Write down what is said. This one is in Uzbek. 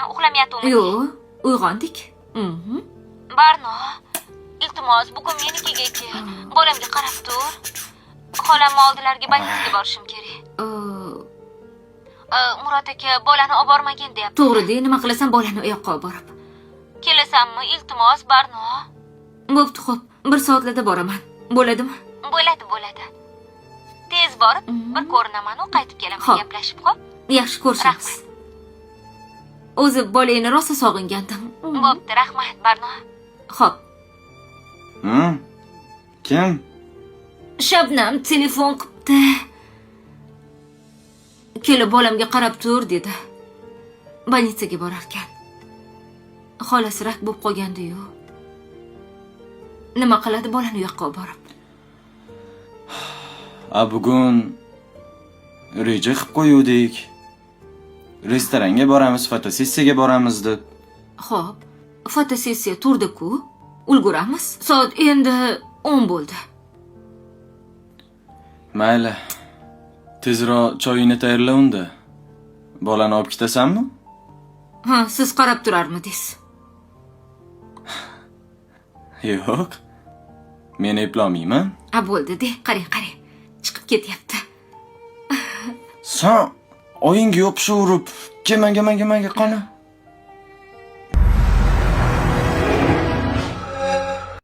qilasan, uxlamayaptimi? Yo'q, uyg'ondik. Barno, iltimos, bugun menikiga kel. Bolamga qarab tur. Xolamni oldilariga больницаga borishim kerak. Murod aka bolani olib bormagin deyapti. To'g'ri-da, nima qilasan bolani u yoqqa olib borib. Kelasanmi? Iltimos, Barno. Bo'pti, xo'p. 1 soatlarda boraman. Bo'ladimi? Bo'ladi. Tez borib, bir ko'rinaman, u qaytib kelaman, Xo'p. gaplashib, xo'p? Yaxshi ko'rishamiz. O'zi bolangni rosa sog'ingandim. Bo'pti, rahmat, Barno. Xo'p. Kim? Shabnam telefon qilibdi. Kelib bolamga qarab tur dedi. Больницаga borar ekan. Xolasi rak bo'lib qolgandi-yu. Nima qiladi bolani u yoqqa olib borib? Bugun reja qilib qo'yuvdik. Restoranga boramiz, fotosessiyaga boramiz deb. Xo'p, fotosessiya turdi-ku. Ulguramiz. Soat endi 10 bo'ldi. Mayli. Tezroq choyini tayyorla unda. Bolani olib ketasanmi? Ha, siz qarab turarmidingiz? Yo'q. Men eplolmayman. Bo'ldi-de, qarang. Chiqib ketyapti. Sen oyingga yopishaverib, kelmaga qani.